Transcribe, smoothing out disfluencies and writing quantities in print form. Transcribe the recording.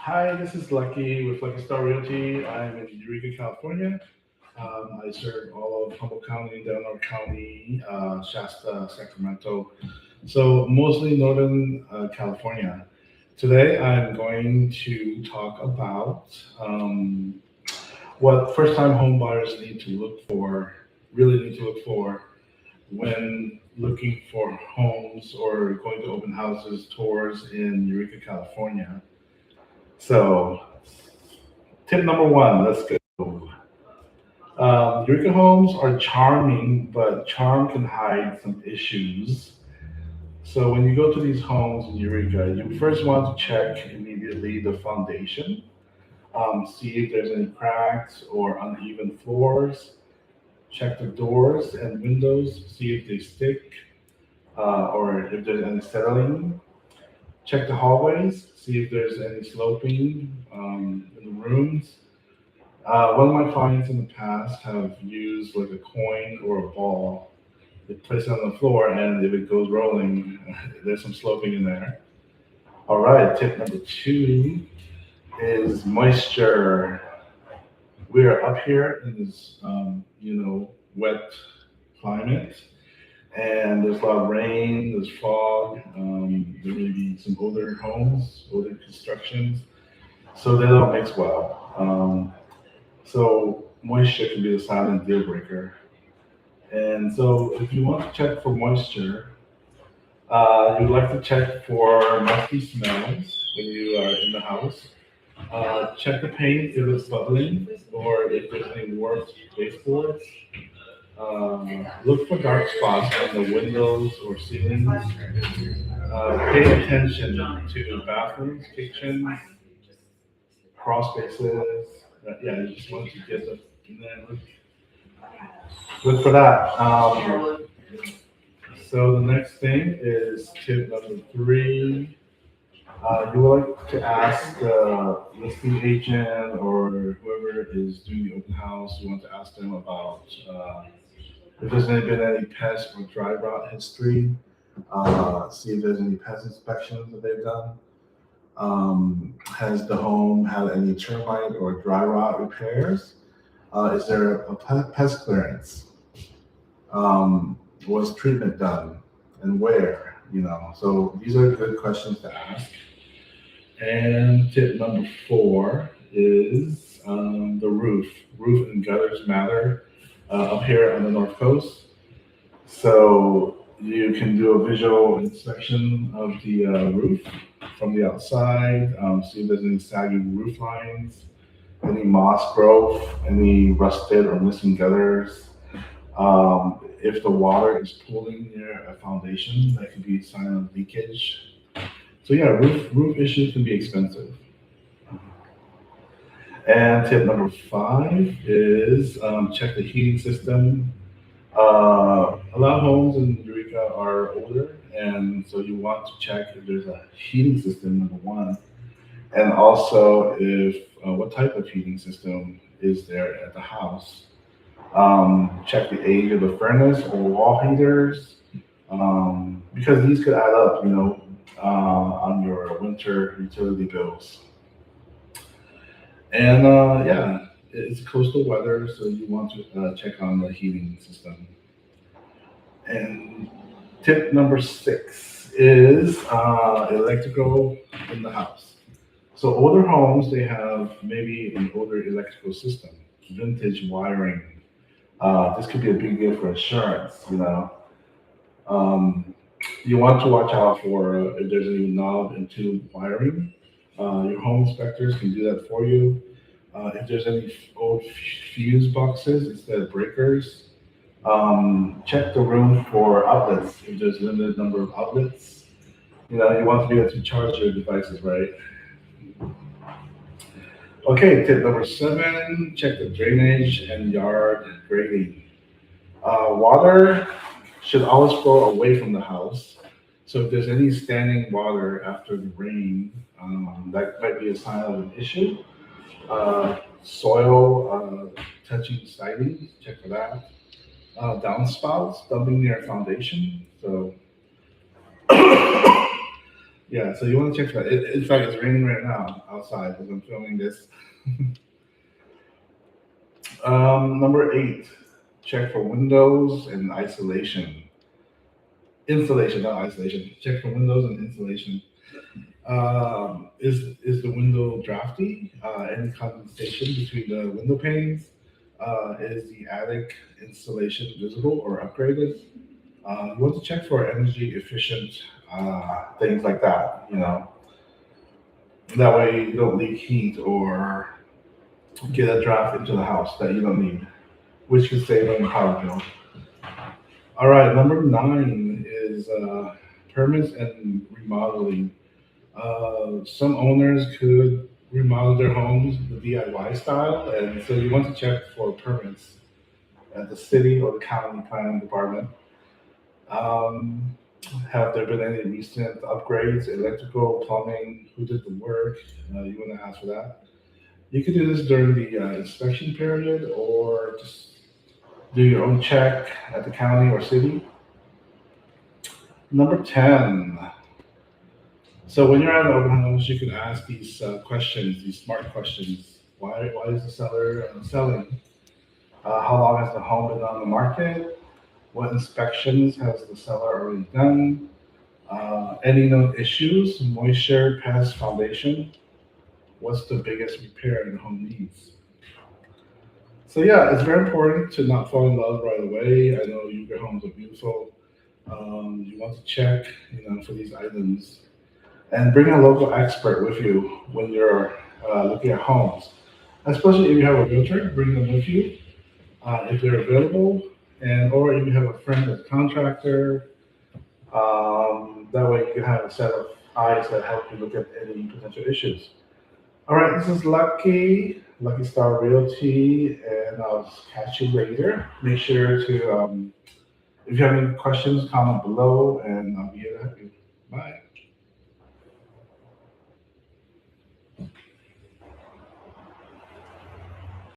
Hi, this is Lucky with Lucky Star Realty. I'm in Eureka, California. I serve all of Humboldt County, Delaware County, Shasta, Sacramento, so mostly Northern California. Today, I'm going to talk about what first-time home buyers need to look for, really need to look for when looking for homes or going to open houses tours in Eureka, California. So, tip number one, let's go. Eureka homes are charming, but charm can hide some issues. So when you go to these homes in Eureka, you first want to check immediately the foundation, see if there's any cracks or uneven floors. Check the doors and windows, see if they stick or if there's any settling. Check the hallways, see if there's any sloping in the rooms. One of my clients in the past have used like a coin or a ball. They place it on the floor, and if it goes rolling, there's some sloping in there. All right, tip number two is moisture. We are up here in this, wet climate, and there's a lot of rain, there's fog, there may be some older homes, older constructions, so they don't mix well. So moisture can be a silent deal breaker. And so if you want to check for moisture, you'd like to check for musty smells when you are in the house. Check the paint if it's bubbling or if there's any warped baseboards. Look for dark spots on the windows or ceilings. Pay attention to bathrooms, kitchens, crawl spaces. Yeah, you just want to get the and then look for that. So the next thing is tip number three. You would like to ask the listing agent or whoever is doing the open house. You want to ask them about if there's been any pest or dry rot history. See if there's any pest inspections that they've done. Has the home had any termite or dry rot repairs? Is there a pest clearance? Was treatment done and where? So these are good questions to ask. And tip number four is the roof. Roof and gutters matter up here on the North Coast. So you can do a visual inspection of the roof from the outside, see if there's any saggy roof lines, any moss growth, any rusted or missing gutters. If the water is pooling near a foundation, that could be a sign of leakage. So yeah, roof issues can be expensive. And tip number five is check the heating system. A lot of homes in Eureka are older, and so you want to check if there's a heating system, number one, and also if what type of heating system is there at the house. Check the age of the furnace or wall heaters, because these could add up, on your winter utility bills. And yeah, it's coastal weather, so you want to check on the heating system. And tip number six is electrical in the house. So older homes, they have maybe an older electrical system, vintage wiring. This could be a big deal for insurance. Um, you want to watch out for if there's any knob and tube wiring. Your home inspectors can do that for you. If there's any old fuse boxes instead of breakers, check the room for outlets. If there's a limited number of outlets, you want to be able to charge your devices, right? Okay, tip number seven, check the drainage and yard grading. Water should always flow away from the house. So if there's any standing water after the rain, that might be a sign of an issue. Soil touching siding, check for that. Downspouts dumping near foundation. So Yeah, so you want to check for that. In fact, it's raining right now outside as I'm filming this. Number 8, check for windows and isolation. Insulation, not isolation. Check for windows and insulation. Is the window drafty? Any condensation between the window panes? Is the attic insulation visible or upgraded? You want to check for energy efficient things like that. That way you don't leak heat or get a draft into the house that you don't need, which could save on your power bill. All right, number 9 is permits and remodeling. Some owners could remodel their homes the DIY style, and so you want to check for permits at the city or the county planning department. Um, have there been any recent upgrades, electrical, plumbing? Who did the work? You want to ask for that. You can do this during the inspection period, or just do your own check at the county or city. Number 10. So when you're at an open house, you can ask these questions, these smart questions. Why is the seller selling? How long has the home been on the market? What inspections has the seller already done? Any known issues? Moisture, pest, foundation? What's the biggest repair the home needs? So yeah, it's very important to not fall in love right away. I know your homes are beautiful. You want to check, for these items, and bring a local expert with you when you're looking at homes. Especially if you have a realtor, bring them with you if they're available, and or if you have a friend that's a contractor. That way you can have a set of eyes that help you look at any potential issues. All right, this is Lucky Star Realty, and I'll catch you later. Make sure to, if you have any questions, comment below, and I'll be here to help you. Bye.